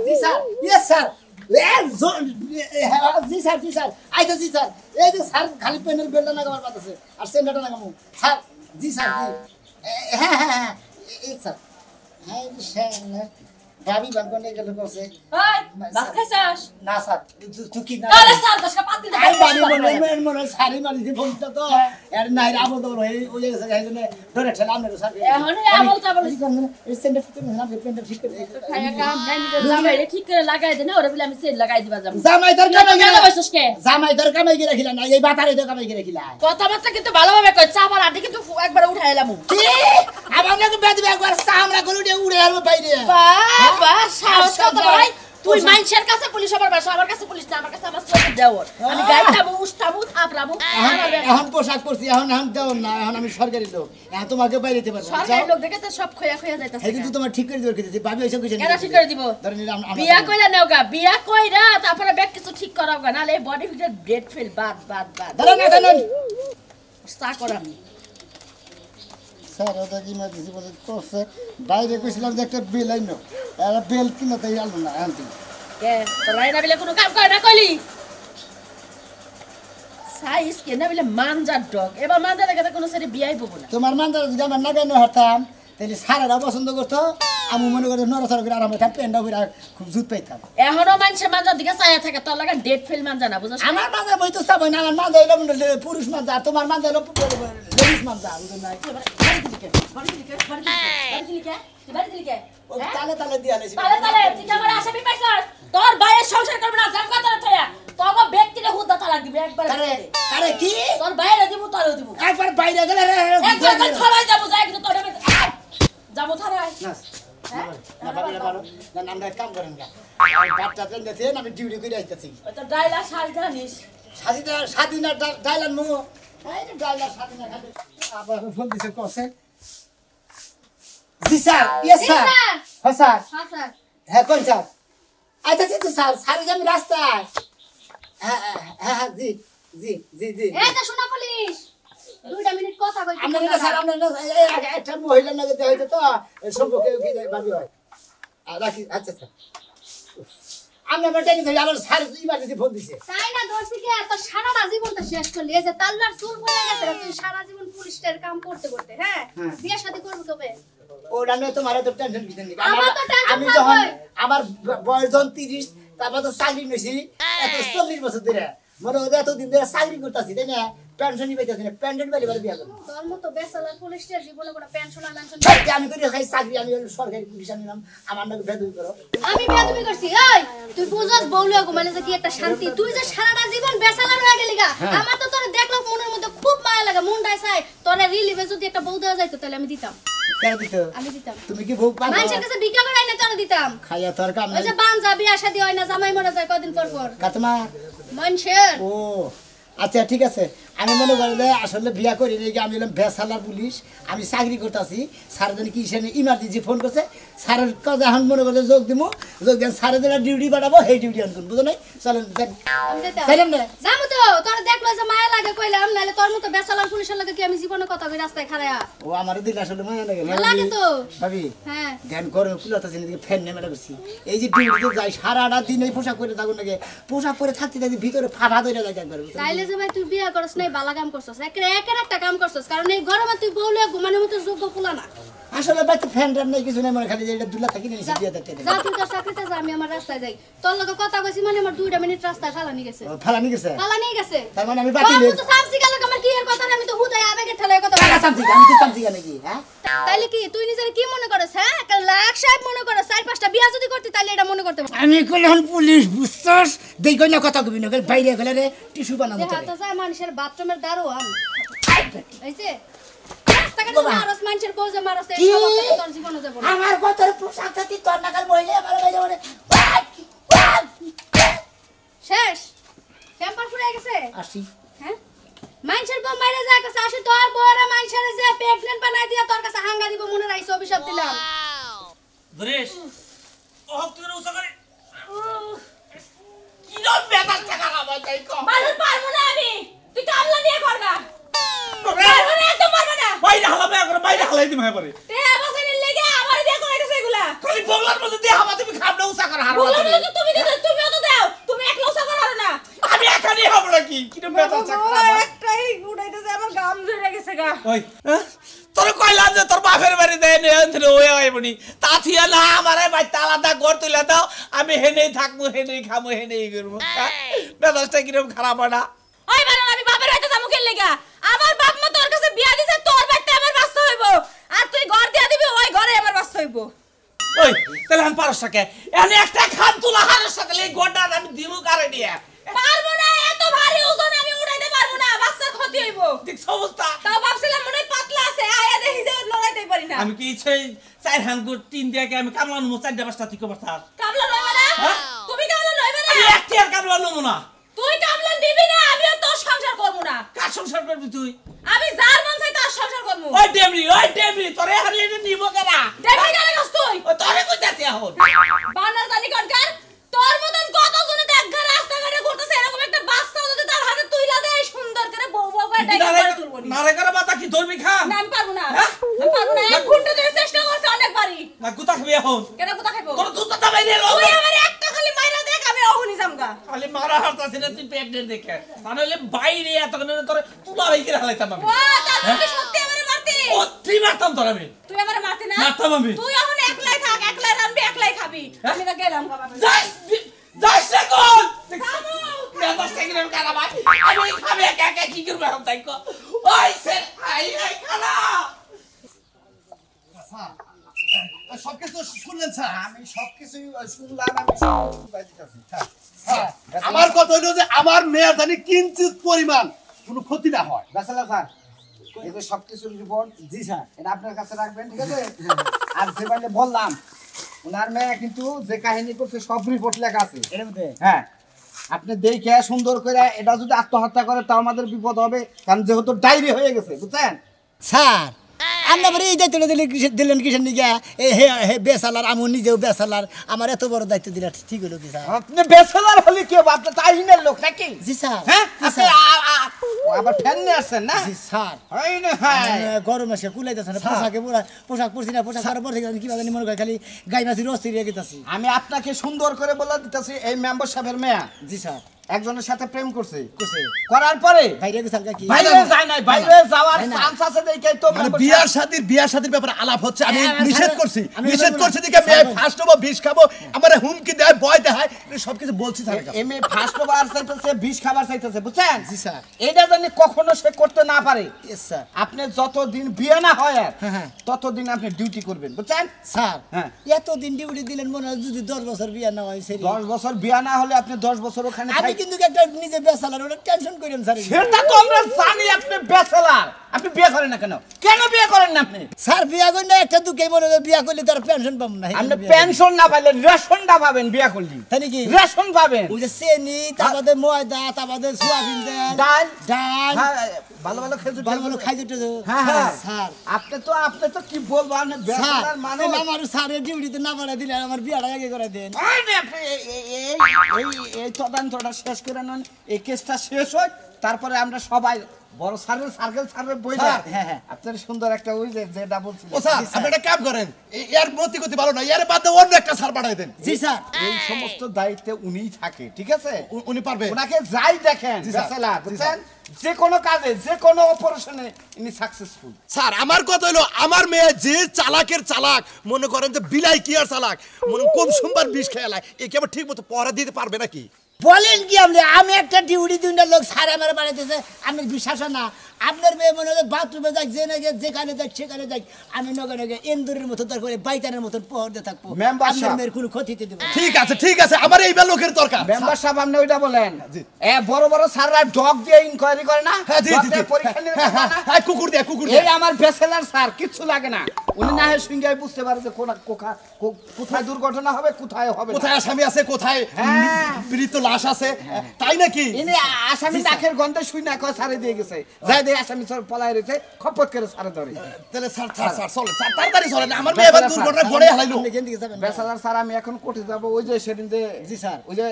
জি sir yes sir জি sir জি sir আইতো জি sir এই যে স্যার খালি পেনের বেলটা লাগাবার কথা আছে আর সেন্টারটা লাগামু স্যার জি স্যার জি হ্যাঁ হ্যাঁ হ্যাঁ এই স্যার হ্যাঁ স্যার ভাবি বানকনে গেল কসে এই ভাত খাইছস না স্যার তুই কি না আরে স্যার দশটা পাতি দে আই বাড়ি মনে সারি মারি দি ফোনটা তো এর নাই আবল তো ওই জায়গা যাইনে ধরে ঠেলা আমনে স্যার এখন আমল চাবল এই সেন্টার ঠিক করে না পেনটা ঠিক করে খায়া কাম নাই জামাই রে ঠিক করে লাগাই দে না ওরে বলে আমি সেল লাগাই দিবা যাম জামাই তোর কামাই কেন বসছস কে জামাই তোর কামাই কি রাখিলা না এই বাতারে তো কামাই কি রাখিলা কথাবার্তা কিন্তু ভালোভাবে কই চাপার আডি কিন্তু একবার উঠাইলাম কি আবার নাকি বেদবে একবার সামরা গলু দিয়ে উড়ে আর বাইরে বাবা সাহস কত ভাই তুই মাইনছের কাছে পুলিশ আমার বাসা আমার কাছে পুলিশ না আমার কাছে আমার সব দেওর আমি গাইতামু উস্তামু থাপরামু এখন পোশাক পরছি এখন দেও না এখন আমি সরকারি লোক এখন তোমাকে বাইরে দিতে পারবো সরকারি লোক দেখে তো সব খয়া খয়া যাইতাছে এই কিন্তু তোমার ঠিক করে দিতে দিতে ভাবি এসে কইছেন কেন ঠিক করে দিব ধরেন বিয়া কইরা নেওগা বিয়া কইরা তারপরে ব্যাগ কিছু ঠিক করাওগা নালে বডি ফিটের ব্রেড ফেল বাদ ধরেন ধরেন চা করামি স্যার ওটা কি মাঝে বলে করছে বাইরে কইছিলাম যে একটা বেল আইনো আর বেল কিনা তাই আলো না আনতি কে তোরাই না বিলে কোনো কাম করে না কইলি সাইজ কে না বিলে মানজার ডগ এবার মানজার দেখে কোনো সারি বিয়াই পাবো না তোমার মানদার যদি আমার নাগানো হতাম তাহলে সারারা পছন্দ করতো আমি মনে করি নড়াচড়া করে আরামে থাকতে পেন্ডা করে খুব জুত পাইতাম এখনো মানুষের মানজার দিকে চাইয়া থাকে তোর লাগা ডেট ফেল মানজা না বুঝছ আমার মানজা বই তো চাবই না আমার মানজা হইলো পুরুষ মানজা তোমার মানজা হইলো লেডিস মানজা বুঝো না তালে তালে দিয়া নেছি তালে তুই আমার আসামি পাইছস তোর ভাইয়ের সংসার করবে না জাম কথা থয়া তোগো ব্যক্তিরে হুদা তালাক দিবে একবার আরে কি তোর বাইরে দিব তোরে দিব একবার বাইরে গেলে একবার ছড়াই যাব যাই কিন্তু তোরে যাব ছড়াই না ভাবি না পারো না আমরা কাম করেন না আর বাচ্চা দেন দেন আমি ডিউটি করে আইতাছি ওই তো ডাইলা শাল জানিস স্বাধীনা ডাইলান মু এই ডাইলা স্বাধীনা খাবে আবার ফোন দিছে কসে জি স্যার ইয়েস স্যার হ্যাঁ স্যার হ্যাঁ কোন স্যার আইতাছি তো স্যার স্যার আমি রাস্তায় হ্যাঁ হ্যাঁ হ্যাঁ জি জি জি জি এই যে শোনা পুলিশ 2 মিনিট কথা কই আমরা না স্যার আমরা একটা মহিলা নাকি হইতো তো সম্পর্কে কি ভাবি হয় রাখি আচ্ছা স্যার আমি আমার টাইম ধরে আবার স্যার ইমার্জেন্সি ফোন দিছে তাই না দর্শি কি এত সারা জীবনটা শেষ করলি এই যে তাল্লার চুল পড়ে গেছে তুই সারা জীবন পুলিশের কাম করতে করতে হ্যাঁ বিয়ে শাদী করব কবে ওটা নিয়ে তোমার তো টেনশন দিতেন না আমার তো টেনশন আমি যখন আমার বয়স যখন 30 তারপর তো চাকরি নিয়েছি এত 40 বছর ধরে মনে হয় এতদিন ধরে চাকরি করতেছি তাই না পেনশনই পাইতেছি না পেনশন পাইলে বারে বিয়া করব তোর মতো বেসালার পুলিশের জীবনে কোনো পেনশন আর মেনশন আমি করি খাই চাকরি আমি সরকারি পুলিশ আনিলাম আমার নাকি বেদবি করো আমি বেয়াদবি করছি এই তুই বুঝছস বউলিয়া ঘুমালে যে কি একটা শান্তি তুই যে সারাটা জীবন বেসালার হয়ে গেলি গা আমার তো তোরে দেখলো মনের মধ্যে খুব মায়া লাগে মনটাই চাই তোরে রিলিভে যদি একটা বউ দেওয়া যাইতো তাহলে আমি দিতাম কেন দিত আমি দিতাম তুমি কি বউ পাও মানুষের কাছে ভিক্ষা করে আইনা তোরে দিতাম খাইয়া তোর কাম ওই নাই যে বানজা বিয়া শাদী হয় না জামাই মরে যায় কদিন পর পর কাতমা মানুষের ও আচ্ছা ঠিক আছে আমি মনে করি যে আসলে বিয়া করি নাকি আমি হলাম বেসালার পুলিশ আমি চাকরি করতেছি স্যার জানি কি ইমার্জেন্সি ফোন করছে স্যারের কাজে এখন মনে করছে যোগ দিব যোগ দেন স্যারের যেটা ডিউটি বাড়াবো সেই ডিউটি আন করুন বুঝো নাই চলেন চাইলাম না যাবো তো তোর দেখলো যে মায়া লাগে কইলাম নাহলে তোর মতো বেসালার পুলিশের লাগে কি আমি জীবনে কথা কই রাস্তায় খাড়ায়া ও আমার দিল আসলে মায়া লাগে লাগে তো ভাবি হ্যাঁ ধ্যান করে কুলাতাছি না ফ্যান নেমে লাগছি এই যে ডিউটিতে যাই সারাটা দিন এই পোশাক পরে থাকুন নাকি পোশাক পরে থাকতে থাকতে ভিতরে ফাটা ধরে যায় একবার তাইলে যে ভাই তুই বিয়া করছ নাই বালা কাম করছস একের একটা কাম করছস কারণ এই গরমে তুই বউলে ঘুমানোর মতো যোগ্য ফুলা না আসলে ভাই তো ফ্যান টান নেই কিছু নেই মনে খালি যে এটা দুলা থাকি নিয়েছি বিয়ে দেখতে যা তুই তোর চাকরিতে যা আমি আমার রাস্তায় যাই তোর লগে কথা কইছি মানে আমার 2 মিনিট রাস্তায় ফালানি গেছে ফালানি গেছে ফালানি গেছে তার মানে আমি বাতিল তুই তো সামসি গেল আমার কি এর কথা আমি তো হুদাই আবেগে ঠেলায় কথা টাকা সামসি আমি তো সামসি নাকি হ্যাঁ তাইলে কি তুই নিজের কি মনে করছ হ্যাঁ একটা লাখ সাহেব মনে করছ 4-5টা বিয়া যদি করতি তাইলে এটা মনে করতে পারতি আমি কইলাম পুলিশ বুঝছস দেই কইনা কথা কবি না বাইরে গেলে রে টিস্যু বানানো দেখা চলে তো যায় মানুষের বাথরুমের দারোয়ান এইছে রাস্তাঘাটে মারস মানুষের বউজে মারস এই সমস্ত তোর জীবনে যাব না আমার কথার পোশাক থাকি তোর নাকাল মহিলা আমার বাইরে বলে শেষ টেম্পার ফুরে গেছে আসি হ্যাঁ মানুষের বউ মাইরে যায় কাছে আসি তোর বউরে মানুষের যে প্রেগন্যান্ট বানাই দিয়া তোর কাছে হাঙ্গা দিব মনে রাইছ অভিশাপ দিলাম দরেশ ও তুই না উসারে কি রকম বেদার টাকা খাবা তাই কো মালুর পারবো না আমি তুই কামলা নিয়ে করগা পারবো না একদম পারবো না বাইরে হালাবে একবার বাইরে হালাই দিমে পরে তে আবাসের লেগে আমার দিয়ে কইতেছ এগুলা খালি বগলার মধ্যে দিয়ে হাবা তুমি খাবনা উসা কর হারো একটাই উড়াইতেছে আমার গাম ধরে গেছে গা ওই তোর কইলাম যে তোর বাপের বাড়ি দেয় নিয়ন্ত্রণ হয়ে আইবনি তা থিয়া না আমারে বাড়িতে আলাদা ঘর তুলে দাও আমি হেনেই থাকবো হেনেই খাবো হেনেই করবো মেজাজটা কিরকম খারাপ হয় না ওই বারণ আমি বাপের বাড়িতে যাবো কেন লাগা আমার বাপ মা তোর কাছে বিয়া দিছে তোর বাড়িতে আমার বাচ্চা হইব আর তুই ঘর দিয়া দিবি ওই ঘরে আমার বাচ্চা হইব ওই তাহলে আমি পারস কে এনে একটা খান তুলা হারের সাথে এই গোটা আমি দিমু কারে নিয়ে পারবো না এত ভারী ওজন আমি উঠাইতে পারবো না বাচ্চার ক্ষতি হইব ঠিক অবস্থা তাও ভাবছিলাম মনে হয় পাতলা আছে আয়া দেখি যে লড়াইতে পারি না আমি কি সেই চার হাঙ্গুর তিন দিয়ে আমি কামলান মু চারটা পাঁচটা ঠিক করতে কামলা লইবা না হ্যাঁ? তুমি কামলা লইবা না আমি একটি আর কামলা নেবো না তুই কামলা নিবি না আমিও তোর সংসার করব না কার সংসার করবি তুই আমি যার মন চাই তার সংসার করব ওই ডেমরি তোরে হারি এটা নিব কেনা দেখি গেলে গস তুই ওই তোরে কইতাছি এখন বানার জানি কনকার তোর মতন কত জনে দেখ ঘর রাস্তাঘাটে ঘুরতেছে এরকম একটা বাচ্চা যদি তার হাতে তুইলা দেয় সুন্দর করে বউ বউ করে ডাইকা করে তুলবো নি নারে করে মাথা কি ধরবি খাম না আমি পারবো না আমি পারবো না এক ঘন্টা ধরে চেষ্টা করছি অনেকবারই না গুতা খাবি এখন কেন কোথা খাইবো তোর জুতা দাবাই দিয়ে তুই আমার একটা খালি মাইরা দেখ আমি অহনি জামগা খালি মারা হারতাছিস না তুই প্রেগনেন্ট দেখে তাহলে বাইরে এতক্ষণ তোরে তুলা হই করে হালাইতাম আমি ও তার কি সত্যি আমারে মারতি ও তুই মারতাম তোর আমি তুই আমারে মারতি না মারতাম আমি তুই এখন একলাই থাক একলাই রানবি একলাই খাবি আমি তো গেলাম গা বাবা যাস না কোন মেজাজ থেকে কারা ভাই আমি খাবে একা একা কি করব এখন তাই কো ওই সে আই খালা সবকিছু শুনলেন স্যার আমি সবকিছু শুনলাম আমি সব দিতেছি আমার কথা হইলো যে আমার মেয়ের জানি কিঞ্চিত পরিমাণ কোনো ক্ষতি না হয় ব্যাচেলর স্যার এই যে সবকিছুর রিপোর্ট জি স্যার এটা আপনার কাছে রাখবেন ঠিক আছে আর যেভাবে বললাম ওনার মেয়ে কিন্তু যে কাহিনী করছে সব রিপোর্ট লেখা আছে এর মধ্যে হ্যাঁ আপনি দেখে সুন্দর করে এটা যদি আত্মহত্যা করে তাও আমাদের বিপদ হবে কারণ যেহেতু ডায়রি হয়ে গেছে বুঝছেন স্যার আমরা বলে এই দায়িত্বটা দিলেন কিসের নিকে হে বেসালার আমি নিজেও বেসালার আমার এত বড় দায়িত্ব দিলা ঠিক হলো কি স্যার আপনি বেচেলার হলে কি হবে আপনি তাইনের লোক নাকি জি স্যার হ্যাঁ জি স্যার আবার ফ্যান নিয়ে আসছেন না জি স্যার হয় না হয় গরমে সে কুলাইতেছে না পোশাক পরছি না পোশাক পরার পর থেকে কিভাবে মনে করে খালি গাই মাছির অস্থির হয়ে গেছি আমি আপনাকে সুন্দর করে বলে দিতেছি এই মেম্বার সাহেবের মেয়ে জি স্যার একজনের সাথে প্রেম করছে করার পরে বাইরে গেছে কি বাইরে যায় নাই বাইরে যাওয়ার চান্স আছে দেখেই তো মানে বিয়ার শাদীর ব্যাপারে আলাপ হচ্ছে আমি নিষেধ করছি দিকে মেয়ে ফার্স্ট হবো বিষ খাবো আমার হুমকি দেয় ভয় দেয় সবকিছু বলছি স্যার এমএ ফার্স্ট ওভার চাইতেছে বিষ খাবার চাইতেছে বুঝছেন জি স্যার এটা জানি কখনো সে করতে না পারে ইয়েস স্যার আপনি যতদিন বিয়ে না হয় আর হ্যাঁ ততদিন আপনি ডিউটি করবেন বুঝছেন স্যার হ্যাঁ এতদিন ডিউটি দিলেন মনে হয় যদি 10 বছর বিয়ে না হয় সেরি 10 বছর বিয়ে না হলে আপনি 10 বছর ওখানে আমি কিন্তু একটা নিজে বেসালার ওটা টেনশন করেন স্যার সেটা তো আমরা জানি আপনি ব্যাচেলর আপনি বিয়ে করেন না কেন বিয়ে করেন না আপনি স্যার বিয়া করেন না একটা দুঃখে মনে হয় বিয়া করলে তার পেনশন পাবো না আপনি পেনশন না পাইলে রেশনটা পাবেন বিয়ে করলে তাই নাকি রেশন পাবেন ওই যে চেনি তারপরে ময়দা তারপরে সোয়াবিন তেল ডাল ডাল হ্যাঁ, ভালো ভালো খেজুর ভালো ভালো খাই যেতে হ্যাঁ স্যার আপনি তো কি বলবো আপনি স্যার ব্যাচেলর মানে আমার স্যারের ডিউটিতে না বাড়া দিলে আমার বিয়াটা আগে করে দেন আপনি এই তদন্তটা শেষ করে নেন এই কেসটা শেষ হয় তারপরে আমরা সবাই বড় সার্কেল বইটা হ্যাঁ হ্যাঁ আপনার সুন্দর একটা ওই যেটা বলছিলেন ও স্যার আপনি একটা কাজ করেন এর প্রতি গতি ভালো না এর বাদে অন্য একটা স্যার পাঠাই দেন জি স্যার এই সমস্ত দায়িত্বে উনিই থাকে ঠিক আছে উনি পারবে ওনাকে যাই দেখেন জি স্যার, ব্যাচেলর জি বুঝছেন যে কোনো কাজে যে কোনো অপারেশনে ইনি সাকসেসফুল স্যার আমার কথা হলো আমার মেয়ে যে চালাকের চালাক মনে করেন যে বিলাই কি আর চালাক মনে কোন সোমবার বিষ খেয়ালায় একে আবার ঠিক মতো পড়া দিতে পারবে নাকি বলেন কি আপনি আমি একটা ডিউটি দুইটা লোক স্যার আমার বাড়াইতেছে আমি বিশ্বাস না আপনার মেয়ে মনে হয় বাথরুমে যাক যেখানে যাক সেখানে যাক আমি নগে নগে এন্দুরের মতো দরকার বাইতানের মতন পহর দিয়ে থাকবো মেম্বার আপনার সাহেব। মেয়ের কোনো ক্ষতিতে দেবো না। ঠিক আছে আমার এই লোকের দরকার মেম্বার সাহেব আপনি ওইটা বলেন জি। বড় বড় স্যাররা ডগ দিয়ে ইনকোয়ারি করে না হ্যাঁ জি ডগ জি দিয়ে পরীক্ষা নিরীক্ষা করে না? হ্যাঁ কুকুর দিয়ে এই আমার ব্যাচেলর স্যার কিচ্ছু লাগে না উনি না হয় সিঙ্গাই বুঝতে পারে যে কোথায় দুর্ঘটনা হবে কোথায় হবে না। কোথায় আসামি আছে কোথায় হ্যাঁ। মৃত লাশ আছে তাই নাকি ইনি আসামি নাকের গন্ধে শুই না কয় সারে দিয়ে গেছে যাই দিয়ে আসামি সব পলায় রয়েছে খপত করে সারে ধরে তাহলে স্যার চলে স্যার তাড়াতাড়ি চলেন আমার মেয়ে এবার দুর্ঘটনা পড়ে হারাইলো আপনি কেন দিকে যাবেন ব্যাচেলর স্যার আমি এখন কোর্টে যাব ওই যে সেদিন যে জি স্যার। ওই যে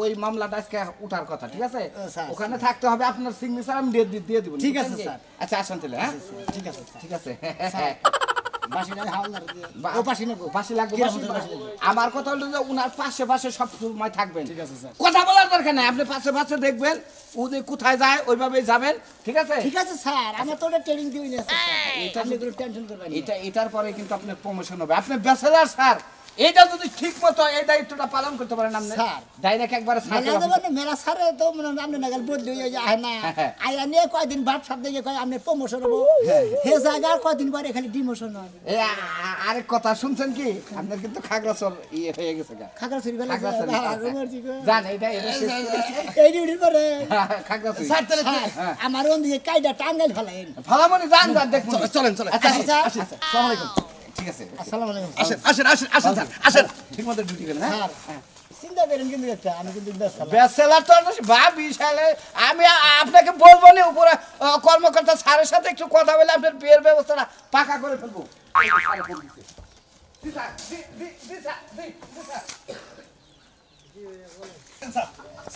ওই মামলাটা আজকে উঠার কথা ঠিক আছে স্যার। ওখানে থাকতে হবে আপনার সিগনেচার আমি দিয়ে দিব ঠিক আছে, স্যার। আচ্ছা আসেন তাহলে হ্যাঁ ঠিক আছে স্যার। ঠিক আছে স্যার। বাসি না হাওলদার ও বাসি নেব বাসি লাগবে কিরকম বাসি বাসি লাগবে? আমার কথা হলো যে উনার পাশে সব সময় থাকবেন ঠিক আছে স্যার কথা বলার দরকার নাই আপনি পাশে দেখবেন উনি কোথায় যায় ওইভাবেই যাবেন ঠিক আছে ঠিক আছে স্যার আমি তো ওটা ট্রেনিং দিই না স্যার এটা নিয়ে কোনো টেনশন করবেন না এটার পরে কিন্তু আপনার প্রমোশন হবে আপনি ব্যাচেলার স্যার এটা যদি ঠিক মতো এই দায়িত্বটা পালন করতে পারেন আপনি স্যার। ডাইরেক্ট একবারে স্যার মেলা দেবেন মেলা স্যার তো মনে হয় আপনি নাগাল বদলি হয়ে যায় আয় না আয়া নিয়ে কয়দিন বাদ সাপ দেখে কয় আপনি প্রমোশন হবো হে জায়গা কয়দিন পরে খালি ডিমোশন হবে আরেক কথা শুনছেন কি আপনার কিন্তু খাগড়াছড় ইয়ে হয়ে গেছে গা খাগড়াছড়ি বেলা খাগড়াছড়ি মরজি গো জান এটা শেষ করে এই ডিউটির পরে খাগড়াছড়ি স্যার তাহলে আমার ওদিকে কাইদা টাঙ্গাইল ফেলাইন ভালামনি জান দেখুন চলেন চলেন আচ্ছা আচ্ছা, আচ্ছা আসসালামু আলাইকুম ঠিক আছে আসসালামু আলাইকুম আসেন আসেন আসেন আসেন স্যার আসেন ঠিক মতো ডিউটি করেন হ্যাঁ স্যার চিন্তা করেন কিন্তু একটা আমি কিন্তু ব্যস্ত ব্যাচেলার তো বা বিশালে আমি আপনাকে বলবো না উপরে কর্মকর্তা স্যারের সাথে একটু কথা বলে আপনার বিয়ের ব্যবস্থাটা পাকা করে ফেলবো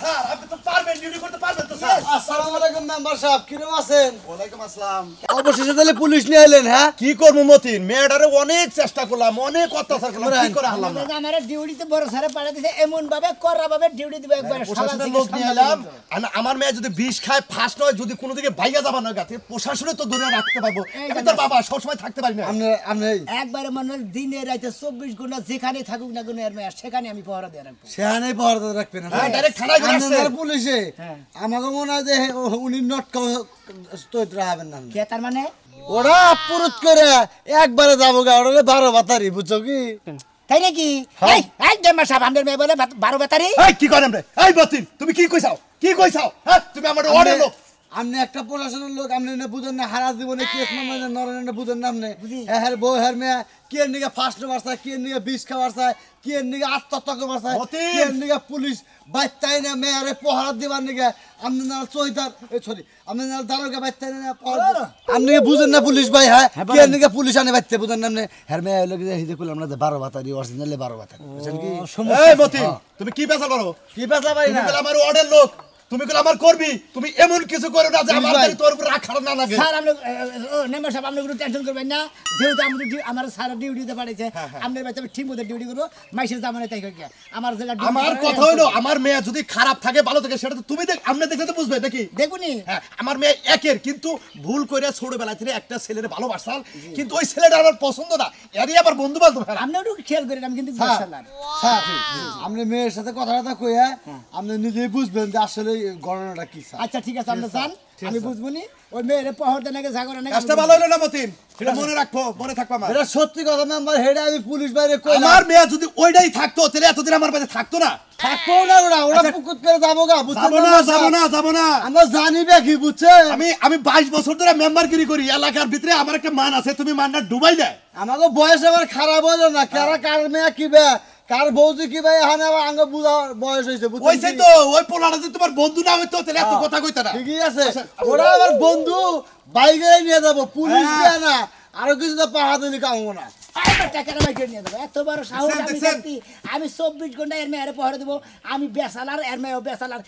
স্যার আপনি তো পারবেন ডিউটি করতে পারবেন তো স্যার আসসালামু আলাইকুম মেম্বার সাহেব কিরকম আছেন? ওয়ালাইকুম আসসালাম অবশেষে তাহলে পুলিশ নিয়ে এলেন হ্যাঁ? কি করবো মতিন মেয়েটারে অনেক চেষ্টা করলাম অনেক অত্যাচার করলাম কি করে হারলাম না আমার ডিউটিতে বড় স্যারে পাঠিয়ে দিয়েছে এমন ভাবে কড়া ভাবে ডিউটি দিব একবার প্রশাসনের লোক নিয়ে এলাম আমার মেয়ে যদি বিষ খায় ফার্স্ট নয় যদি কোনো দিকে ভাইয়া যাবার নয় গাতে প্রশাসনে তো দূরে রাখতে পারবো আমি তোর বাবা সবসময় থাকতে পারি না আপনি একবারে মনে হয় দিনে রাতে 24 ঘন্টা যেখানে থাকুক না কোনো এর মেয়ে সেখানে আমি পহরা দিয়ে রাখবো সেখানে পাহাড় রাখবেন হ্যাঁ ডাইরেক্ট থানায় করে আসছে পুলিশে আমাকে মনে হয় যে উনি নট তৈরি হবেন না কে তার মানে ওরা পুরুত করে একবারে যাবো গা ওরা 12 বাতারি বুঝছো কি তাই নাকি এই এই দেমা সাহেব আমাদের মেয়ে বলে 12 বেতারি এই কি করেন রে এই মতিন তুমি কি কইছাও হ্যাঁ তুমি আমার অর্ডার লোক আপনি একটা প্রশাসনের লোক আপনি না বুঝেন না হারা জীবনে কেস মামলা নরেন্দ্র বুঝেন না আপনি হ্যাঁ বউ হ্যার মেয়ে কে নিকে ফার্স্ট বাড়ছে কে নিকে বিষ খাবার চায় কে নিকে আত্মহত্যা করবার চায় কে নিকে পুলিশ বাইতাই না মেয়ারে পহরা দিবার নিকে আপনি না চৈতার সরি আপনি না দারোগা বাইতাই না পহরা আপনি বুঝেন না পুলিশ ভাই হ্যাঁ কে নিকে পুলিশ আনে বাইতে বুঝেন না আপনি হ্যার মেয়ে হলো যে হিদে কইলাম না যে 12 বাতারি অরিজিনালি 12 বাতারি বুঝছেন কি এই মতিন তুমি কি পেশা করো কি পেশা ভাই না তুমি আমার অর্ডার লোক তুমি কল আমার করবি তুমি এমন কিছু করো না যে আমার বাড়ি তোর উপর রাগ খারাপ না লাগে স্যার আপনি নেম্বার সাহেব আপনি কোনো টেনশন করবেন না যেহেতু আমরা আমার স্যার ডিউটিতে পাঠিয়েছে আপনার বাচ্চা ঠিক মতো ডিউটি করবো মাইসের জামানে তাই কই আমার জায়গা আমার কথা হলো আমার মেয়ে যদি খারাপ থাকে ভালো থাকে সেটা তো তুমি দেখ আপনি দেখলে তো বুঝবে নাকি দেখুনি হ্যাঁ আমার মেয়ে একের কিন্তু ভুল করে ছোটবেলা থেকে একটা ছেলের ভালোবাসাল কিন্তু ওই ছেলেটা আমার পছন্দ না এরই আবার বন্ধু বান্ধব আপনি একটু খেয়াল করেন আমি কিন্তু স্যার আপনি মেয়ের সাথে কথা কইয়া আপনি নিজেই বুঝবেন যে আসলে ঘটনাটা কি স্যার আচ্ছা ঠিক আছে আপনি যান আমি বুঝবো নি ওই মেয়ের পহর দেন নাকি জাগরে নাকি কাজটা ভালো হলো না মতিন এটা মনে রাখবো মনে থাকবো আমার এটা সত্যি কথা মেম্বার হেডে আমি পুলিশ বাইরে কইলাম আমার মেয়ে যদি ওইটাই থাকতো তাহলে এতদিন আমার বাড়িতে থাকতো না থাকবো না ওরা পুকুত করে যাবো গা যাবো না আমরা জানি বে কি বুঝছেন আমি 22 বছর ধরে মেম্বারগিরি করি এলাকার ভিতরে আমার একটা মান আছে তুমি মানটা ডুবাই দেয় আমাকে বয়স আবার খারাপ হলো না কারা কার মেয়ে কি বে কার বউজি কি ভাই এখানে আবার আঙ্গ বুঝা বয়স হয়েছে ওইছে তো ওই পোলাটা যদি তোমার বন্ধু না হইতো তাহলে এত কথা কইতা না ঠিকই আছে ওরা আবার বন্ধু বাইকে নিয়ে যাবো পুলিশ দিয়ে না আরো কিছু তো পাহাড় দিলে কামবো না টাকাটা বাইকে নিয়ে দেবো এত বড় সাহস আমি দেখছি আমি 24 ঘন্টা এর মেয়ের পহরে দেবো আমি বেসালার এর মেয়েও বেসালার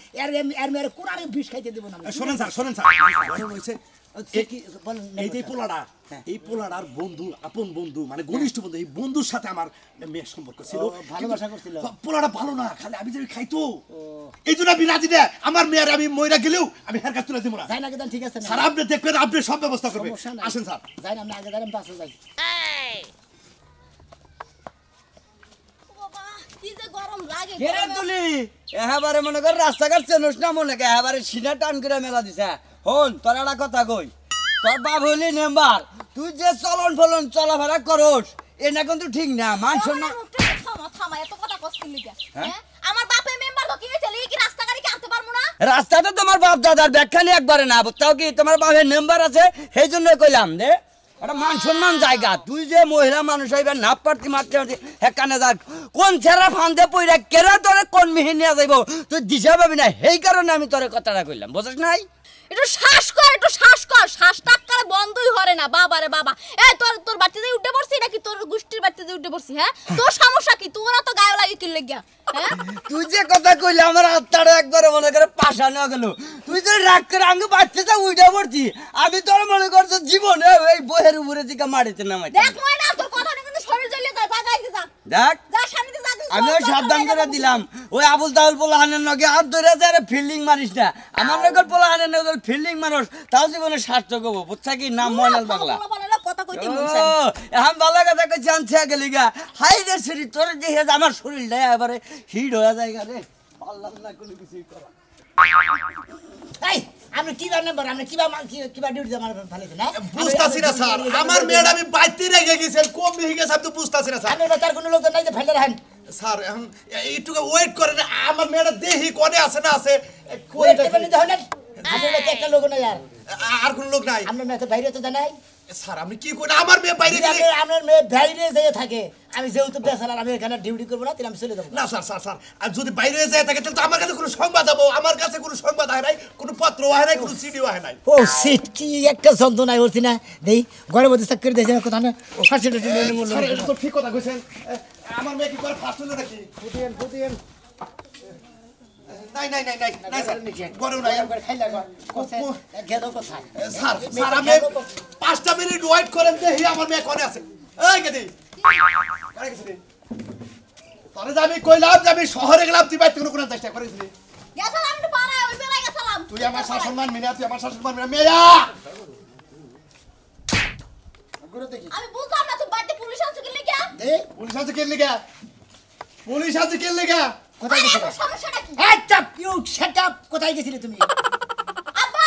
এর মেয়ের কোরআনে বিষ খাইতে দেবো না শোনেন স্যার হইছে এই যে পোলাটা এই পোলাটার বন্ধু আপন বন্ধু মানে ঘনিষ্ঠ বন্ধু এই বন্ধুর সাথে আমার মেয়ের সম্পর্ক ছিল ভালোবাসা করছিল পোলাটা ভালো না খালি আমি যদি খাইতো এই জন্য আমি রাজি না আমার মেয়ের আমি মইরা গেলেও আমি হের কাছ তুলে দিব না যাই না কেন ঠিক আছে স্যার আপনি দেখবেন আপনি সব ব্যবস্থা করবেন আসেন স্যার যাই না আমি আগে যাই পাশে যাই বাবা কি যে গরম লাগে কেরে তুলি এবারে মনে কর রাস্তাঘাট চেনস না মনে কে এবারে সিনা টান করে মেলা দিছে হন তোর একটা কথা কই তোর বাপ হইলি মেম্বার তুই যে চলন ফলন চলাফেরা করস এটা কিন্তু ঠিক না মানুষ না থামা এত কথা কষ্ট লিগা হ্যাঁ আমার বাপে মেম্বার তো কি হইছে লাগি কি রাস্তা গাড়ি কি আনতে পারমু না রাস্তাতে তোমার বাপ দাদার ব্যাখ্যা নিয়ে একবারে না বুঝতাও কি তোমার বাপের মেম্বার আছে সেই জন্য কইলাম যে এটা মান সম্মান জায়গা তুই যে মহিলা মানুষ হইবে না পারতি মারতে হেকানে যাক কোন ছেড়া ফান্দে পইরা কেরা তোরে কোন মিহি নিয়ে যাইব তুই দিশা পাবি না সেই কারণে আমি তোরে কথাটা কইলাম বুঝছ নাই একটু শ্বাস কর শ্বাসটা করে বন্ধই হরে না বাবারে বাবা এই তোর বাড়িতে উঠে পড়ছি নাকি তোর গুষ্টির বাড়িতে উঠে পড়ছি হ্যাঁ তোর সমস্যা কি তোরা তো গায়ে লাগি কি লাগিয়া হ্যাঁ তুই যে কথা কইলি আমার আত্মাটা একবারে মনে করে পাশানো গেল তুই যে রাগ করে আঙ্গু বাচ্চাটা উইটা পড়ছি আমি তোর মনে করছো জীবনে এই বইয়ের উপরে দিকে মারিতে নামাই দেখ ময়না তোর কথা কিন্তু শরীর জ্বলিয়ে যায় জায়গায় যা দেখ যা সামনে যা আমি সাবধান করে দিলাম ওই আবুল তাউল পোলাহানের নগে হাত ধরে যায় ফিল্ডিং মারিস না আমার নগর পোলাহানের নগর ফিল্ডিং মানুষ তাও জীবনে সার্থক হবো বুঝছা কি নাম ময়নাল পাগলা কথা কইতে এখন ভালো কথা কই জানছে গেলি গা হাই রে শরীর তোর দেখে আমার শরীরটা এবারে হিট হয়ে যায় রে পারলাম না কোনো কিছুই করা এই আপনি কি নাম্বার আপনি কিবা ডিউটি আমার ভালোতে না বুঝতাছি না স্যার আমার মেয়েটা আমি বাইতে রেখে গেছেন কম হয়ে গেছে আমি তো বুঝতাছি না স্যার আপনি তার কোনো লোক নাই যে ফেলে রাখেন স্যার এখন একটু ওয়েট করেন আমার মেয়েটা দেহি কোনে আছে না আছে ওয়েট করবেন তো হলেন আপনার তো একটা লোক নাই আর কোন লোক নাই আপনার মেয়ে তো বাইরে তো জানাই স্যার আপনি কি করেন আমার মেয়ে বাইরে গেলে আপনার মেয়ে বাইরে যেয়ে থাকে আমি যেহেতু বেসালার আমি এখানে ডিউটি করবো না তাহলে আমি চলে যাবো না স্যার স্যার স্যার আর যদি বাইরে যায় থাকে তাহলে তো আমার কাছে কোনো সংবাদ হবে আমার কাছে কোনো সংবাদ হয় নাই কোনো পত্র হয় নাই কোনো সিডিও হয় নাই ও সিট কি একটা যন্ত্রণায় হচ্ছি না দেই ঘরের মধ্যে চাকরি দিয়েছে কোথা না ফার্স্ট স্যার এটা তো ঠিক কথা কইছেন আমার মেয়ে কি করে ফার্স্ট হলো নাকি ফুটিয়েন নাই নাই নাই নাই নাই স্যার গরম নাই খাইলা গেল কোথায় স্যার স্যার আমি 5টা মিনিট ওয়েট করেন দেখি আমার মেয়ে কোনে আছে এই গেদি আরে গেছিস তোরে আমি কইলাম যে আমি শহরে গেলাম তুই বাইতে কোনো চেষ্টা করেছিস গেছালাম একটু পাড়ায় ওই বেলায় গেছালাম তুই আমার শাসন মানবি না তুই আমার শাসন মানবি না মেয়া গুরু দেখি আমি বুঝলাম না তুই বাড়িতে পুলিশ আছে কি লাগা দে পুলিশ আছে কে লাগা পুলিশ আছে কে লাগা কোথায় গেছিলে সমস্যাটা কি এই চাপ ইউ শাট আপ কোথায় গেছিলে তুমি আব্বা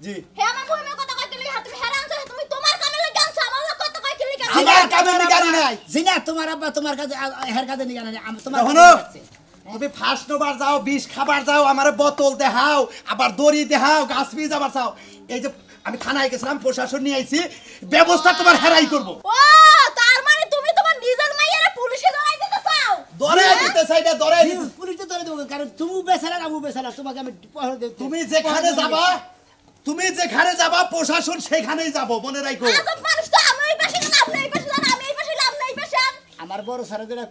জি হে আমার বউয়ের কথা কইতে লাগা তুমি হেরান আছো তুমি তোমার কামে লাগা আনছো আমার কথা কইতে লাগা আমার কামে গাড়ি নাই জিনা তোমার আব্বা তোমার কাছে হের কাছে নিয়ে গেল আমি তোমার দেখো না তুমি ফার্স্ট নোবার যাও বিষ খাবার যাও আমারে বোতল দেখাও আবার দড়ি দেখাও গাছ পিস আবার চাও এই যে আমি থানায় গেছিলাম প্রশাসন নিয়ে আইছি ব্যবস্থা তোমার হেরাই করব ও তার মানে তুমি তোমার নিজের মাইয়ারে পুলিশে ধরাই দিতে চাও ধরে দিতে চাই না ধরে পুলিশে ধরে দেবো কারণ তুমি বেসালা আমি বেসালা তোমাকে আমি পহর দেব তুমি যেখানে যাবা প্রশাসন সেখানেই যাব মনে রাখো আজব মানুষ তো আমি এই পাশে না আপনি এই পাশে যান আমি এই পাশে লাভ নাই পাশে আমার বড় স্যারেরা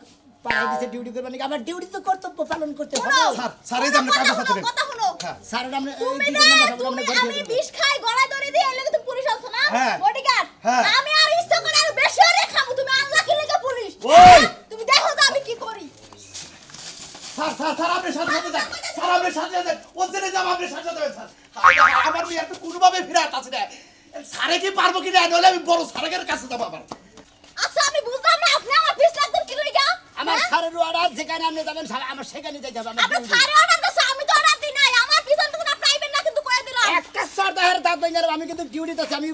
পাড়ায় দিতে ডিউটি করবে নাকি আমার ডিউটি তো কর্তব্য পালন করতে হবে স্যার স্যার এই যে আমরা কাগজ আছে কথা শুনো স্যার আমরা তুমি না তুমি আমি বিষ খাই গলায় ধরে দিয়ে এলে তুমি পুলিশ আনছো না হ্যাঁ। বডিগার্ড হ্যাঁ। আমি আর ইচ্ছা করে আর বেশি আরে খাবো তুমি আনলা কি লাগা পুলিশ ওই! তুমি দেখো তো আমি কি করি স্যার স্যার স্যার আপনি সাথে সাথে যান স্যার আপনি সাথে যান ওখানে যাব আপনি সাথে যাবেন স্যার আমার মেয়ে একটু কোনোভাবে ফিরাত আছে না স্যারে কি পারবো কি না নইলে আমি বড় স্যারের কাছে যাব আবার আচ্ছা আমি বুঝলাম না আপনি আমার বিষ লাগতেন কি লাগা আমার স্যারের অর্ডার যেখানে আপনি যাবেন আমার সেখানে যাইতে হবে আপনি সারে অর্ডার দিছো আমি তো অর্ডার দিই নাই আমার পিছন তো না প্রাইভেট না কিন্তু কই দিলাম একটা সর্দারের দাঁত ভেঙে আমি কিন্তু ডিউটিতে আছি আমি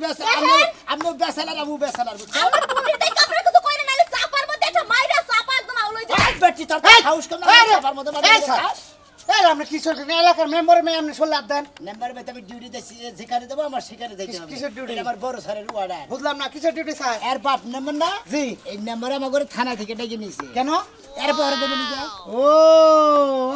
আপনি বেসালার আমি বেসালার আমার পুলিশ দেখ আপনারা কিছু কইরে নাইলে চাপার মধ্যে একটা মাইরা চাপা একদম আউলই যায় বেটি তোর হাউস কম না চাপার মধ্যে এই আমরা কিশোর এলাকার মেম্বার মেয়ে আপনি শুনলে দেন নাম্বার ভাই আমি ডিউটিতে যেখানে দেবো আমার সেখানে যাইতে হবে কিসের duty? এটা আমার বড় স্যারের অর্ডার বুঝলাম না কিশোর ডিউটি স্যার এর বাপ নাম্বার না জি। এই নাম্বারে আমার ঘরে থানা থেকে ডেকে নিয়েছে কেন এর পরে দেবেন কি ও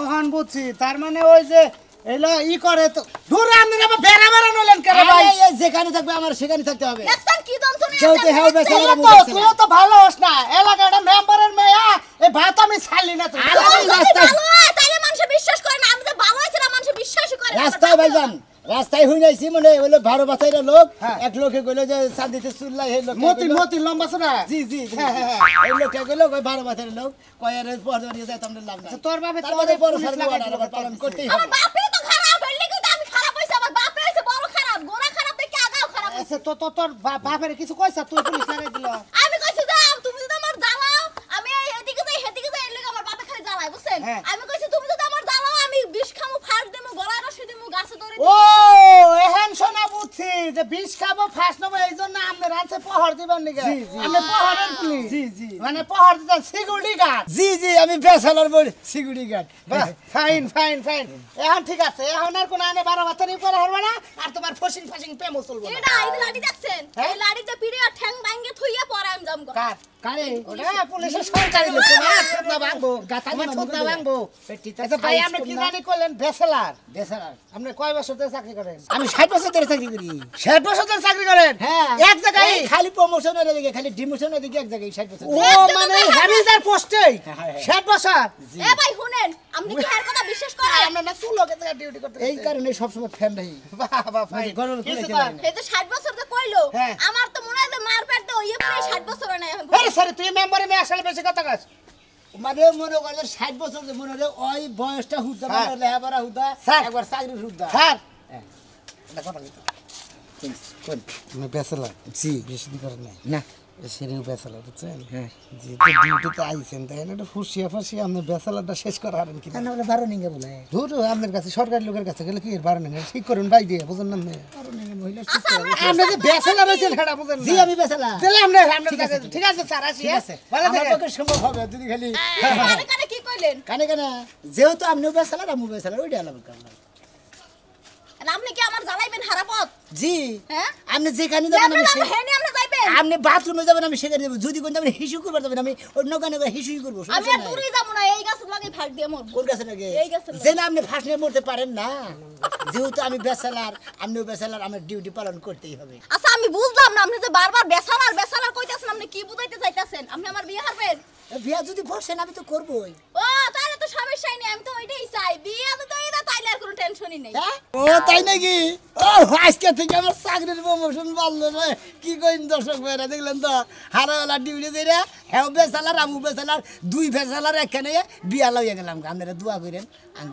ওখান বুঝছি তার মানে ওই যে এলো ই করে তো দূর আপনি আবার বেড়া বেড়া নলেন কেন ভাই যেখানে থাকবে আমার সেখানে থাকতে হবে দেখছেন কি যন্ত্রণা যেহেতু হ্যাঁ বেসালার আমি তুইও তো ভালো হোস না এলাকার মেম্বারের মেয়ে এই ভাত আমি ছাড়লি না তুই তাইলে মানুষ বিশ্বাস করে না আমি যে ভালো আছি না মানুষ বিশ্বাসই করে না রাস্তায় ভাইজান রাস্তায় হই নাইছি মানে হলো 12 বছরের লোক এক লোকে কইলো যে চাঁদিতে চুল্লাই এই লোক মতি লম্বা শোনা জি জি এই লোকটা কইলো কই 12 বছরের লোক কয় এর পর ধরে যায় তোমরা লাভ নাই তোর বাপে তার মধ্যে বড় স্যার পালন করতেই হবে আমার বাপে তো খারাপ হইলে কিন্তু আমি খারাপ হইছে আমার বাপে হইছে বড় খারাপ গোরা খারাপ দেখে আগাও খারাপ হইছে আচ্ছা তো তোর বাপের কিছু কইছা তুই পুলিশ লাগাই দিল আমি কইছি যে তুমি যদি আমার জ্বালাও আমি এদিকে যাই হেদিকে যাই এর লাগি আমার বাপে খালি জ্বালায় বুঝছেন হ্যাঁ। আমি কইছি তুমি যদি আমার জ্বালাও আমি বিষ খামু ফাড় দেমু গলায় রশি দেমু গাছে ধরে ও এখন শোনা বুঝছি যে বিষ খাবো ফার্স্ট নেবো এই জন্য আপনার আছে পহর দিবেন নাকি আমি পহরের পুলিশ জি জি মানে পহর দিতেন সিকিউরিটি গার্ড জি জি আমি বেসালার বড় security guard fine fine fine এখন ঠিক আছে এখন আর কোনো আনে 12 বছর পরে হবে না আর তোমার ফসিং ফাসিং প্রেমও চলবে না এটা এই লাড়ি দেখছেন এই লাড়িতে পিড়ে ঠ্যাং ভাঙে থুইয়া পরে আমি যাম কার কারে ওটা পুলিশের সরকারি লোক না থুতনা ভাঙবো গাতা আমার দিমাম থুতনা করে। ভাঙবো পেটিতে আচ্ছা ভাই আপনি কি জানি করলেন ব্যাচেলার বেচারা আপনি কয় বছর ধরে চাকরি করেন আমি 60 বছর ধরে চাকরি করি 60 বছর ধরে চাকরি করেন হ্যাঁ এক জায়গায় এই খালি প্রমোশনের দিকে খালি ডিমোশনের দিকে এক জায়গায় 60 বছর ও মানে হ্যাভিলদার পোস্টে 60 বছর এ ভাই শুনেন আপনি কি এর কথা বিশ্বাস করেন আমরা না চুলোকে ডিউটি করতে এই কারণে সব সময় ফ্যান নাই বাবা ভাই গরম করে কিছু খেলাম তো- এই তো 60 বছর তো কইলো হ্যাঁ। আমার তো মনে হয় যে মারপেট তো ইয়ে পরে 60 বছর হয় না এখন আরে স্যার তুই মেম্বারে মে আসলে বেশি কথা কাজ মানে মনে করে 60 বছর যে মনে হয় ওই বয়সটা হুদা স্যার। মানে লেহাবারা হুদা স্যার। একবার চাকরির হুদা স্যার এটা কথা কইতো কোন আমি বেসালার জি বেশি দিন করেন না না সেরেও বেসালার বুঝছেন হ্যাঁ যে তো ডিউটিতে আইছেন তাই না একটু ফুসিয়া ফাসিয়া আপনি বেসালারটা শেষ করা হারেন কি কেন বলে 12 নিঙ্গে বলে ধুর আপনার কাছে সরকারি লোকের কাছে গেলে কি এর বাড়ে না ঠিক করুন বাই দিয়ে বুঝেন না আপনি? 12 নিঙ্গে মহিলা আচ্ছা আমরা আপনি যে ব্যাচেলার হইছেন সেটা বুঝেন জি না আমি বেচালা তাহলে আমরা আপনার ঠিক কাছে আছে, ঠিক আছে স্যার আসি ঠিক হ্যাঁ? আছে ভালো আমার থাকেন পক্ষে সম্ভব হবে যদি খালি কানে কানে কি কইলেন কানে কানে যেহেতু আপনিও বেচালার আমিও বেচালার ওইটা আলাদা করলাম আর আপনি কি আমার জ্বালাইবেন হারাপথ জি হ্যাঁ আপনি যেখানে যাবেন আমি আমরা সে- হেনে আমরা যাইবেন আপনি বাথরুমে যাবেন আমি সেখানে যাবো যদি কোন যাবেন হিসু করবার যাবেন আমি অন্য কানে হিসুই করবো আমি সমস্যা আর নাই। দূরে যাব না এই গাছ লাগে ভাগ দিয়ে মরব কোন গাছে লাগে এই গাছের লাগে। যে না আপনি ফাঁস নিয়ে মরতে পারেন না যেহেতু আমি বেচালার আপনিও বেচালার আমার ডিউটি পালন করতেই হবে আচ্ছা আমি বুঝলাম না আপনি যে বারবার বেসালার কইতাছেন আপনি কি বুঝাইতে চাইতাছেন আপনি আমার বিয়ে হারবেন বিয়া যদি বসেন আমি তো করবোই ও তাহলে তো সমস্যাই নেই আমি তো ওইটাই চাই বিয়ে তো এটা তাইলে আর কোনো টেনশনই নেই হ্যাঁ? ও তাই নাকি ও আজকে থেকে আমার চাকরির প্রমোশন বাড়লো রে কি কইন দর্শক ভাইরা দেখলেন তো হারাবেলা ডিউটি দিয়ে হ্যাঁ বেচালার আমু বেচালার দুই বেচালার একখানে বিয়া লইয়া গেলাম আপনারা দোয়া করেন আমি